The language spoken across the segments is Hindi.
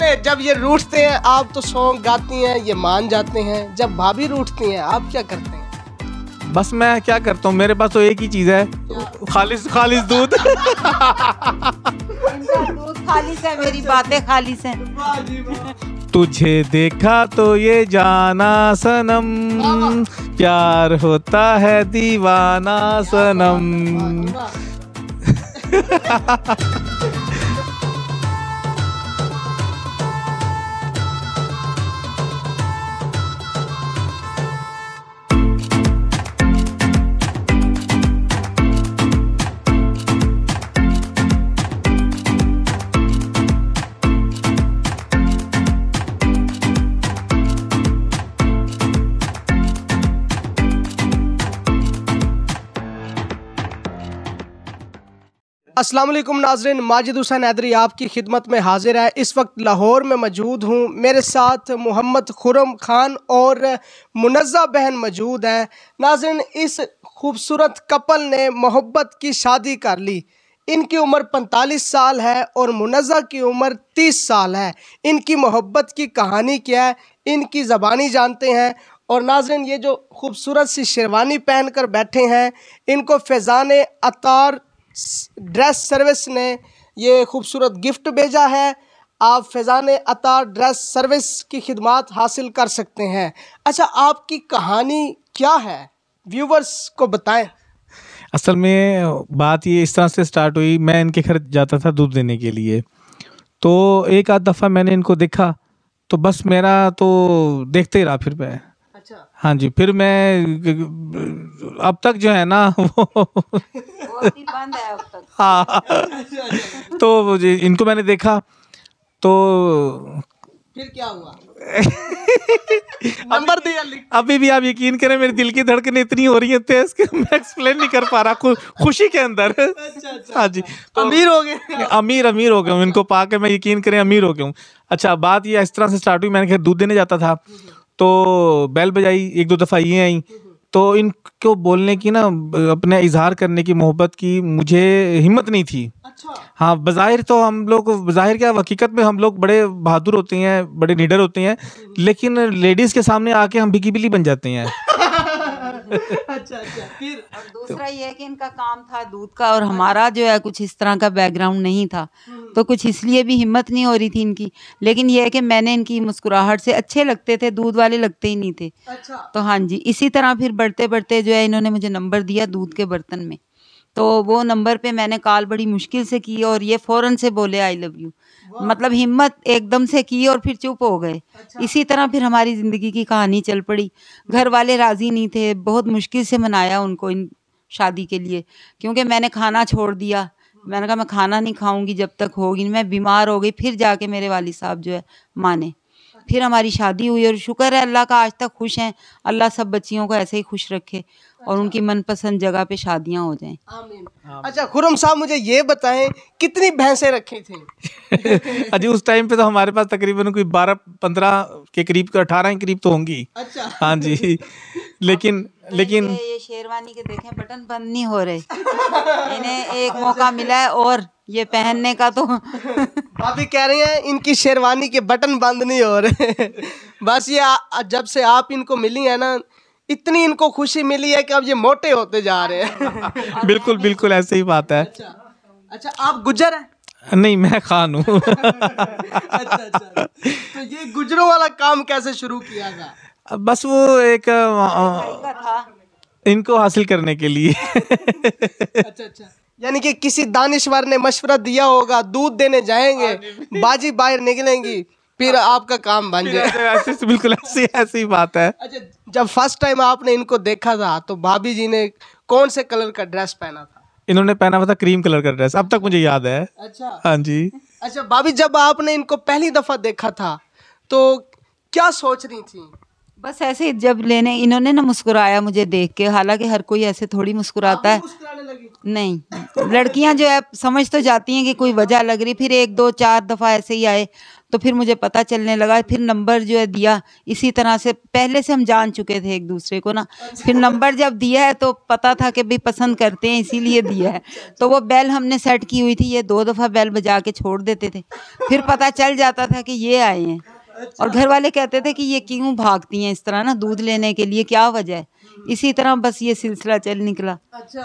आपने जब ये रूठते हैं, आप तो सॉन्ग गाती हैं, ये मान जाते हैं, जब भाभी रूठती हैं आप क्या करते हैं? बस मैं क्या करता हूँ, मेरे पास तो एक ही चीज़ है, खालिस खालिस दूध। इनका दूध खालिस है, मेरी बातें खालिस हैं। तुझे देखा तो ये जाना सनम, प्यार होता है दीवाना सनम। अस्सलाम वालेकुम नाज़रीन, माजिद हुसैन हैदरी आपकी खिदमत में हाजिर है। इस वक्त लाहौर में मौजूद हूँ। मेरे साथ मोहम्मद खुर्रम खान और मुनज़्ज़ा बहन मौजूद हैं। नाज़रीन, इस खूबसूरत कपल ने मोहब्बत की शादी कर ली। इनकी उम्र 45 साल है और मुनज़्ज़ा की उम्र 30 साल है। इनकी मोहब्बत की कहानी क्या है, इनकी ज़बानी जानते हैं। और नाज़रीन, ये जो खूबसूरत सी शेरवानी पहन कर बैठे हैं, इनको फैज़ान अतार ड्रेस सर्विस ने ये खूबसूरत गिफ्ट भेजा है। आप फैज़ान अतार ड्रेस सर्विस की खिदमात हासिल कर सकते हैं। अच्छा, आपकी कहानी क्या है, व्यूवर्स को बताएं। असल में बात ये इस तरह से स्टार्ट हुई, मैं इनके घर जाता था दूध देने के लिए, तो एक आध दफ़ा मैंने इनको देखा, तो बस मेरा तो देखते ही रहा फिर मैं। अच्छा, हाँ जी, फिर मैं अब तक जो है ना वो बंद है अब तक। हाँ, तो इनको मैंने देखा तो फिर क्या हुआ? नंबर दिया लिख। अभी भी आप यकीन करें, मेरे दिल की धड़कनें इतनी हो रही है तेज कि मैं एक्सप्लेन नहीं कर पा रहा खुशी के अंदर। अच्छा, हाँ जी, तो अमीर हो गए। अमीर हो गया हूँ, इनको पाके मैं यकीन करें अमीर हो गया हूँ। अच्छा, बात ये इस तरह से स्टार्ट हुई, मैंने खैर दूध देने जाता था, तो बेल बजाई, एक दो दफ़ा ये आई, तो इनको बोलने की ना, अपने इजहार करने की, मोहब्बत की मुझे हिम्मत नहीं थी। अच्छा, हाँ, बज़ाहिर तो हम लोग, बज़ाहिर क्या, हकीकत में हम लोग बड़े बहादुर होते हैं, बड़े लीडर होते हैं, लेकिन लेडीज़ के सामने आके हम बिकी बिली बन जाते हैं। अच्छा, फिर और दूसरा ये है कि इनका काम था दूध का, और हमारा जो है कुछ इस तरह का बैकग्राउंड नहीं था, तो कुछ इसलिए भी हिम्मत नहीं हो रही थी इनकी। लेकिन ये है कि मैंने इनकी मुस्कुराहट से अच्छे लगते थे, दूध वाले लगते ही नहीं थे। अच्छा, तो हाँ जी, इसी तरह फिर बढ़ते बढ़ते जो है इन्होंने मुझे नंबर दिया दूध के बर्तन में, तो वो नंबर पे मैंने कॉल बड़ी मुश्किल से की और ये फ़ौरन से बोले आई लव यू। मतलब हिम्मत एकदम से की और फिर चुप हो गए। इसी तरह फिर हमारी ज़िंदगी की कहानी चल पड़ी। घर वाले राज़ी नहीं थे, बहुत मुश्किल से मनाया उनको इन शादी के लिए, क्योंकि मैंने खाना छोड़ दिया। मैंने कहा मैं खाना नहीं खाऊंगी जब तक होगी, मैं बीमार हो गई, फिर जाके मेरे वाली साहब जो है माने, फिर हमारी शादी हुई। और शुक्र है अल्लाह का, आज तक खुश हैं। अल्लाह सब बच्चियों को ऐसे ही खुश रखे और उनकी मनपसंद जगह पे शादियां हो जाएं। आमीन। अच्छा खुर्रम साहब, मुझे ये बताएं, कितनी भैंसें रखी थी? अजी, उस टाइम पे तो हमारे पास तकरीबन कोई 12-15 के करीब, 18 के करीब तो होंगी। अच्छा, हाँ जी, लेकिन ये शेरवानी के देखें बटन बंद नहीं हो रहे। इन्हें एक मौका मिला है और ये पहनने का, तो भाभी कह रही हैं इनकी शेरवानी के बटन बंद नहीं हो रहे। बस ये जब से आप इनको मिली है ना, इतनी इनको खुशी मिली है कि अब ये मोटे होते जा रहे हैं। बिल्कुल बिल्कुल ऐसे ही बात है। अच्छा, आप गुज्जर हैं? नहीं, मैं खान हूँ। अच्छा, तो ये गुजरों वाला काम कैसे शुरू किया था? बस वो एक इनको हासिल करने के लिए। अच्छा, यानी कि किसी दानिश्वर ने मशवरा दिया होगा, दूध देने जाएंगे, बाजी बाहर निकलेंगी, फिर आपका काम बन जाए। बिल्कुल ऐसी ही बात है। अच्छा, जब फर्स्ट टाइम आपने इनको देखा था तो भाभी जी ने कौन से कलर का ड्रेस पहना था? इन्होंने पहना हुआ था क्रीम कलर का ड्रेस, अब तक मुझे याद है। अच्छा, हाँ जी। अच्छा भाभी, जब आपने इनको पहली दफा देखा था तो क्या सोच रही थी? बस ऐसे ही जब लेने इन्होंने ना मुस्कुराया मुझे देख के, हालांकि हर कोई ऐसे थोड़ी मुस्कुराता है। मुस्कुराने लगी? नहीं, लड़कियां जो है समझ तो जाती हैं कि कोई वजह लग रही, फिर 1 2 4 दफ़ा ऐसे ही आए तो फिर मुझे पता चलने लगा, फिर नंबर जो है दिया, इसी तरह से पहले से हम जान चुके थे एक दूसरे को ना। फिर नंबर जब दिया है तो पता था कि भाई पसंद करते हैं इसीलिए दिया है। तो वो बेल हमने सेट की हुई थी, ये 2 दफ़ा बेल बजा के छोड़ देते थे, फिर पता चल जाता था कि ये आए हैं। और घर वाले कहते थे कि ये क्यों भागती हैं इस तरह ना दूध लेने के लिए, क्या वजह है। इसी तरह बस ये सिलसिला चल निकला। अच्छा,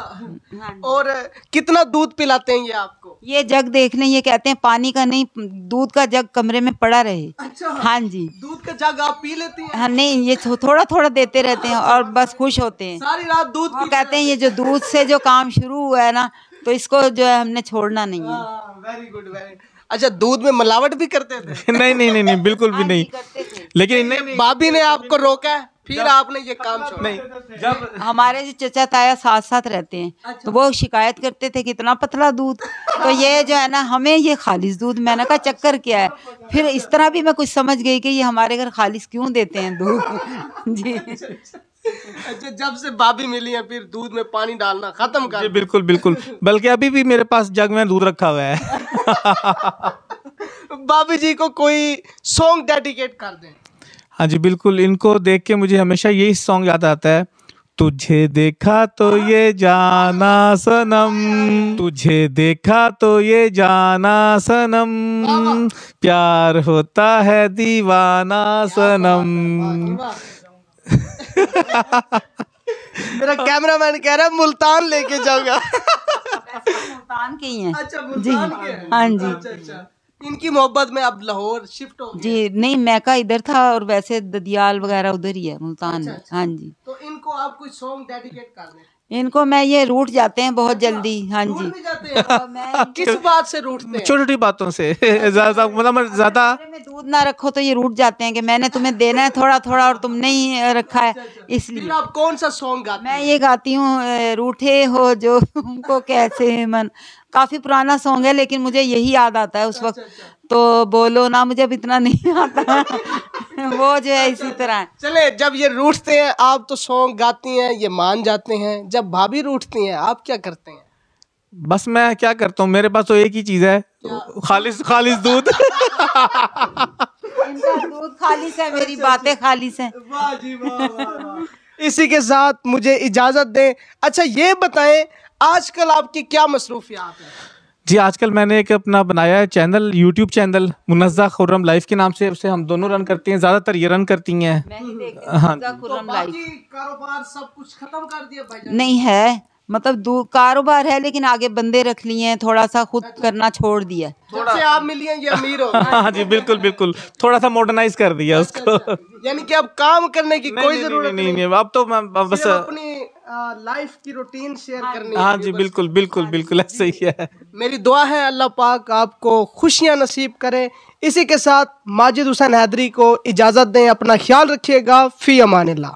और कितना दूध पिलाते हैं ये आपको? ये जग देख लें, ये कहते हैं पानी का नहीं, दूध का जग कमरे में पड़ा रहे। अच्छा, हाँ जी, दूध का जग आप पी लेती हैं? हाँ नहीं, ये थोड़ा थोड़ा देते रहते हैं और बस खुश होते हैं। सारी रात दूध वो कहते हैं ये जो दूध से जो काम शुरू हुआ है ना, तो इसको जो है हमने छोड़ना नहीं है। Very good, very. अच्छा, दूध में मिलावट भी करते थे? नहीं नहीं नहीं नहीं, बिल्कुल भी नहीं। लेकिन इन्हें भाभी ने आपको रोका है, फिर आपने ये काम छोड़ा? नहीं, जब हमारे जो चचा ताया साथ साथ रहते हैं, तो वो शिकायत करते थे कितना पतला दूध, तो ये जो है ना हमें ये खालिस दूध। मैंने कहा चक्कर क्या है, फिर इस तरह भी मैं कुछ समझ गई कि ये हमारे घर खालिस क्यों देते हैं दूध। जी। अच्छा, जब से भाभी मिली है फिर दूध में पानी डालना खत्म कर? जी बिल्कुल बिल्कुल, बल्कि अभी भी मेरे पास जग में दूध रखा हुआ है। भाभी जी को कोई सॉन्ग डेडिकेट कर दें। हाँ जी बिल्कुल, इनको देख के मुझे हमेशा यही सॉन्ग याद आता है। तुझे देखा तो ये जाना सनम, तुझे देखा तो ये जाना सनम, प्यार होता है दीवाना सनम। मेरा कैमरामैन कह रहा है मुल्तान लेके जाऊंगा। मुल्तान के ही हैं। अच्छा, मुल्तान के हैं? हाँ जी। अच्छा अच्छा, इनकी मोहब्बत में अब लाहौर शिफ्ट हो गए? जी नहीं, मैका इधर था और वैसे ददियाल वगैरह उधर ही है, मुल्तान में। हाँ जी। तो इनको आप कोई सॉन्ग डेडिकेट कर दें। इनको मैं ये रूठ जाते हैं बहुत जल्दी। हाँ रूठ जी। भी जाते हैं? किस बात से रूठते हैं? छोटी छोटी बातों से ज्यादा, मतलब ज्यादा कमरे में दूध ना रखो तो ये रूठ जाते हैं कि मैंने तुम्हें देना है थोड़ा थोड़ा और तुमने ही रखा है, इसलिए। फिर आप कौन सा सॉन्ग गाते मैं ये गाती हूँ, रूठे हो जो उनको कैसे मन। काफी पुराना सॉन्ग है लेकिन मुझे यही याद आता है उस वक्त। तो बोलो ना, मुझे अब इतना नहीं आता। वो जो है इसी तरह है। चले, जब ये रूठते हैं आप तो सॉन्ग गाती हैं, ये मान जाते हैं। जब भाभी रूठती हैं आप क्या करते हैं? बस मैं क्या करता हूँ, मेरे पास तो एक ही चीज है, खालिस खालिस दूध। इनका दूध खालिस है, मेरी बातें खालिस हैं। वाह जी वाह। इसी के साथ मुझे इजाजत दें। अच्छा, ये बताएं आजकल आपकी क्या मसरूफियात है? जी आजकल मैंने एक अपना बनाया है channel, YouTube channel Munazza Khurram life के नाम से। उसे हम दोनों रन करती हैं, ज़्यादातर ये रन करती हैं। मैं ही देखती हूँ हाँ। खुर्रम तो लाइफ। बाकी कारोबार सब कुछ खत्म कर दिया भाईजान? नहीं है, मतलब कारोबार है लेकिन आगे बंदे रख लिए हैं, थोड़ा सा खुद करना छोड़ दिया। जब से आप मिली हैं ये अमीर हो गए? हाँ जी बिल्कुल बिल्कुल, थोड़ा सा मॉडर्नाइज कर दिया उसको। यानी कि अब काम करने की कोई जरूरत नहीं नहीं, अब तो मैं बस सिर्फ अपनी लाइफ की रूटीन शेयर करनी है। हाँ जी बिल्कुल बिल्कुल बिल्कुल ऐसा ही है। मेरी दुआ है अल्लाह पाक आपको खुशियां नसीब करे। इसी के साथ माजिद हुसैन हैदरी को इजाजत दें। अपना ख्याल रखिएगा। फी अमानिल्लाह।